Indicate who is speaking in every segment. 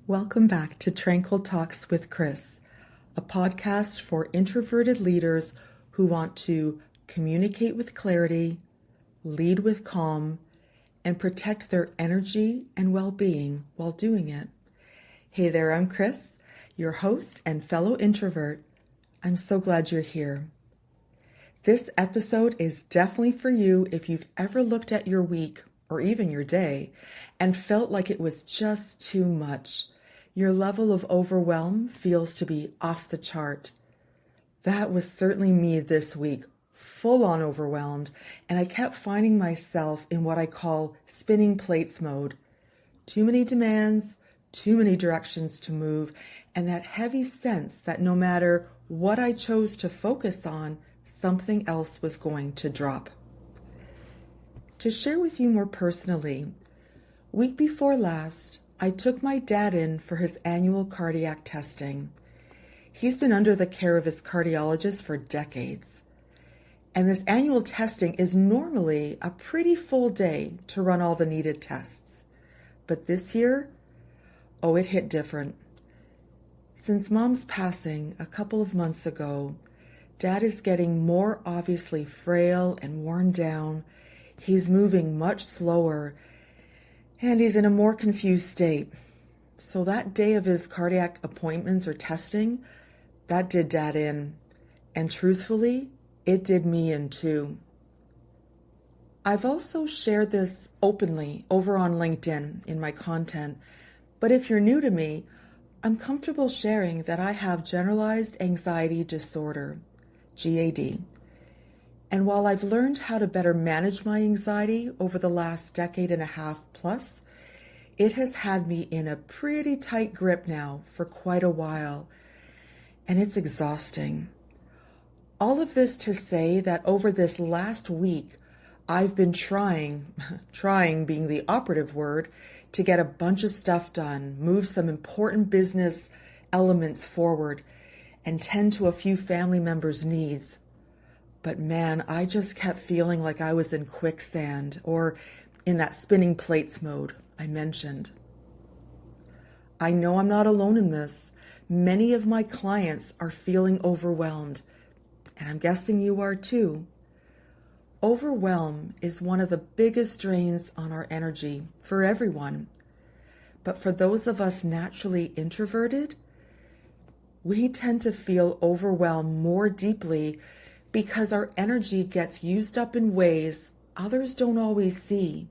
Speaker 1: Welcome back to Tranquil Talks with Chris, a podcast for introverted leaders who want to communicate with clarity, lead with calm, and protect their energy and well-being while doing it. Hey there, I'm Chris, your host and fellow introvert. I'm so glad you're here. This episode is definitely for you if you've ever looked at your week or even your day and felt like it was just too much. Your level of overwhelm feels to be off the chart. That was certainly me this week, full on overwhelmed, and I kept finding myself in what I call spinning plates mode. Too many demands, too many directions to move, and that heavy sense that no matter what I chose to focus on, something else was going to drop. To share with you more personally, week before last, I took my dad in for his annual cardiac testing. He's been under the care of his cardiologist for decades. And this annual testing is normally a pretty full day to run all the needed tests. But this year, it hit different. Since Mom's passing a couple of months ago, Dad is getting more obviously frail and worn down. He's moving much slower, and he's in a more confused state. So that day of his cardiac appointments or testing, that did Dad in. And truthfully, it did me in too. I've also shared this openly over on LinkedIn in my content. But if you're new to me, I'm comfortable sharing that I have generalized anxiety disorder, GAD. And while I've learned how to better manage my anxiety over the last decade and a half plus, it has had me in a pretty tight grip now for quite a while, and it's exhausting. All of this to say that over this last week, I've been trying being the operative word, to get a bunch of stuff done, move some important business elements forward, and tend to a few family members' needs. But man, I just kept feeling like I was in quicksand or in that spinning plates mode I mentioned. I know I'm not alone in this. Many of my clients are feeling overwhelmed, and I'm guessing you are too. Overwhelm is one of the biggest drains on our energy for everyone. But for those of us naturally introverted, we tend to feel overwhelmed more deeply because our energy gets used up in ways others don't always see.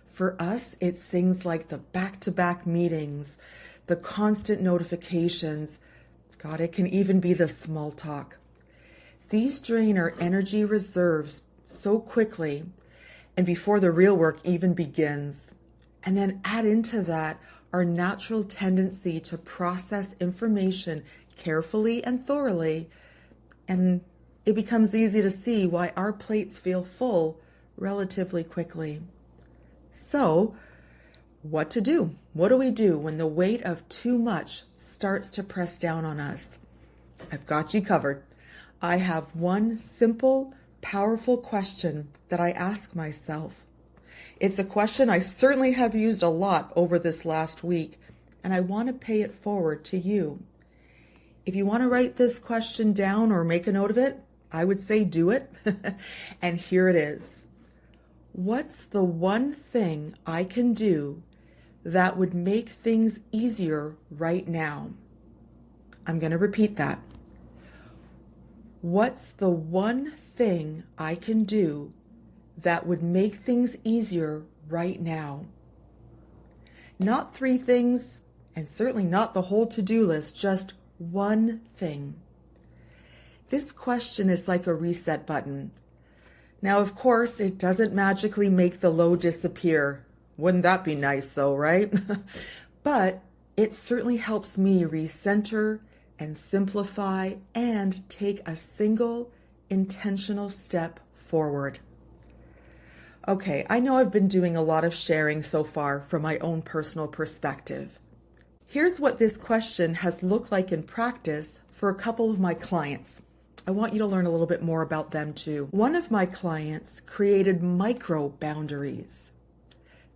Speaker 1: For us, it's things like the back-to-back meetings, the constant notifications. God, it can even be the small talk. These drain our energy reserves so quickly and before the real work even begins. And then add into that our natural tendency to process information carefully and thoroughly, and it becomes easy to see why our plates feel full relatively quickly. So, what to do? What do we do when the weight of too much starts to press down on us? I've got you covered. I have one simple, powerful question that I ask myself. It's a question I certainly have used a lot over this last week, and I want to pay it forward to you. If you want to write this question down or make a note of it, I would say do it. And here it is. What's the one thing I can do that would make things easier right now? I'm going to repeat that. What's the one thing I can do that would make things easier right now? Not 3 things, and certainly not the whole to-do list, just one thing. This question is like a reset button. Now, of course, it doesn't magically make the load disappear. Wouldn't that be nice though, right? But it certainly helps me recenter and simplify and take a single intentional step forward. Okay, I know I've been doing a lot of sharing so far from my own personal perspective. Here's what this question has looked like in practice for a couple of my clients. I want you to learn a little bit more about them too. One of my clients created micro boundaries.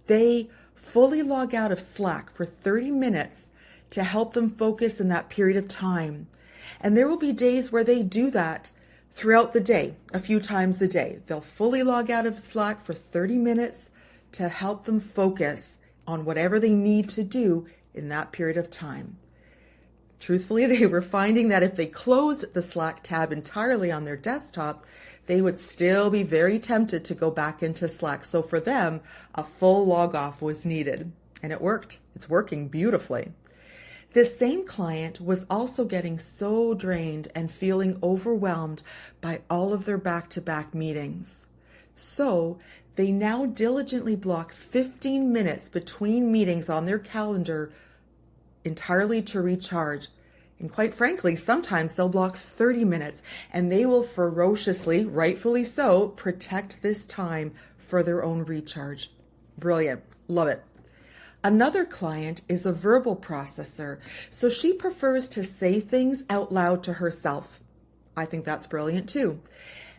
Speaker 1: They fully log out of Slack for 30 minutes to help them focus in that period of time. And there will be days where they do that throughout the day, a few times a day. They'll fully log out of Slack for 30 minutes to help them focus on whatever they need to do in that period of time. Truthfully, they were finding that if they closed the Slack tab entirely on their desktop, they would still be very tempted to go back into Slack. So for them, a full log off was needed. And it worked. It's working beautifully. This same client was also getting so drained and feeling overwhelmed by all of their back-to-back meetings. So they now diligently block 15 minutes between meetings on their calendar entirely to recharge. And quite frankly, sometimes they'll block 30 minutes and they will ferociously, rightfully so, protect this time for their own recharge. Brilliant. Love it. Another client is a verbal processor, so she prefers to say things out loud to herself. I think that's brilliant too.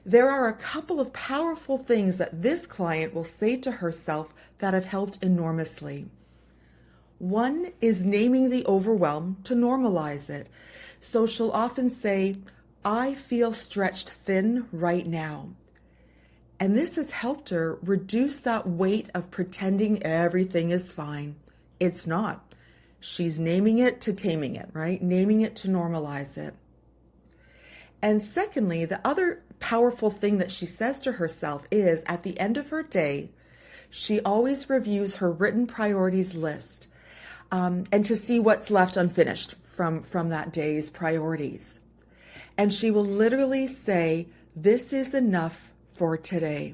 Speaker 1: There are a couple of powerful things that this client will say to herself that have helped enormously. One is naming the overwhelm to normalize it. So she'll often say, "I feel stretched thin right now." And this has helped her reduce that weight of pretending everything is fine. It's not. She's naming it to taming it, right? Naming it to normalize it. And secondly, the other powerful thing that she says to herself is at the end of her day, she always reviews her written priorities list and to see what's left unfinished from that day's priorities. And she will literally say, "This is enough for today."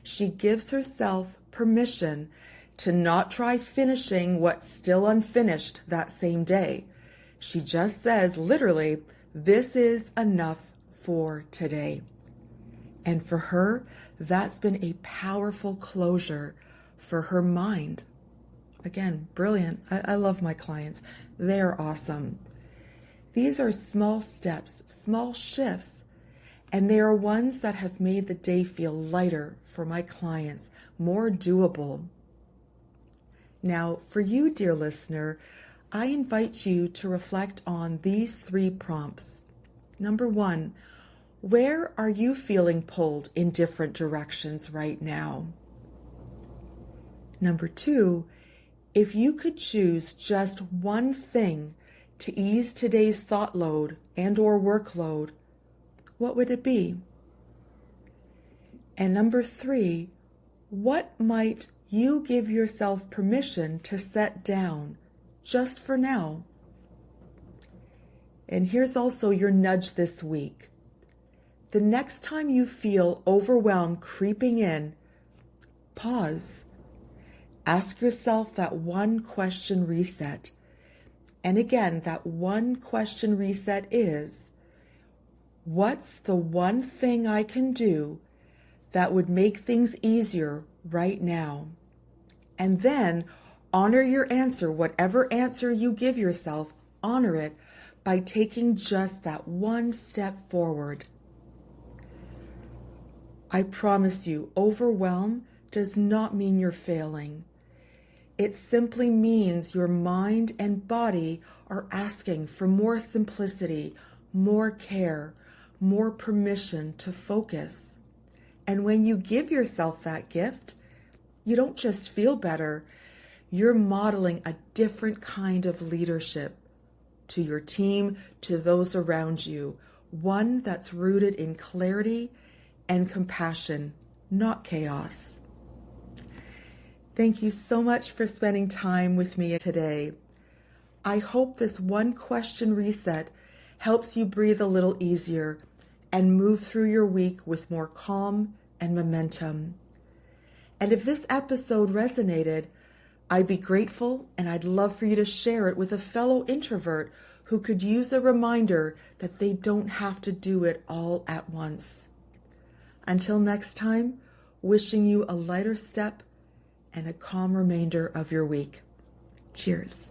Speaker 1: She gives herself permission to not try finishing what's still unfinished that same day. She just says, literally, "This is enough for today." And for her, that's been a powerful closure for her mind. Again, brilliant. I love my clients. They're awesome. These are small steps, small shifts, and they are ones that have made the day feel lighter for my clients, more doable. Now, for you, dear listener, I invite you to reflect on these 3 prompts. Number 1, where are you feeling pulled in different directions right now? Number 2, if you could choose just one thing to ease today's thought load and or workload, what would it be? And number 3, what might you give yourself permission to set down just for now? And here's also your nudge this week. The next time you feel overwhelm creeping in, pause. Ask yourself that one question reset. And again, that one question reset is, what's the one thing I can do that would make things easier right now? And then honor your answer, whatever answer you give yourself, honor it by taking just that one step forward. I promise you, overwhelm does not mean you're failing. It simply means your mind and body are asking for more simplicity, more care, more permission to focus. And when you give yourself that gift, you don't just feel better, you're modeling a different kind of leadership to your team, to those around you, one that's rooted in clarity and compassion, not chaos. Thank you so much for spending time with me today. I hope this one question reset helps you breathe a little easier and move through your week with more calm and momentum. And if this episode resonated, I'd be grateful and I'd love for you to share it with a fellow introvert who could use a reminder that they don't have to do it all at once. Until next time, wishing you a lighter step and a calm remainder of your week. Cheers.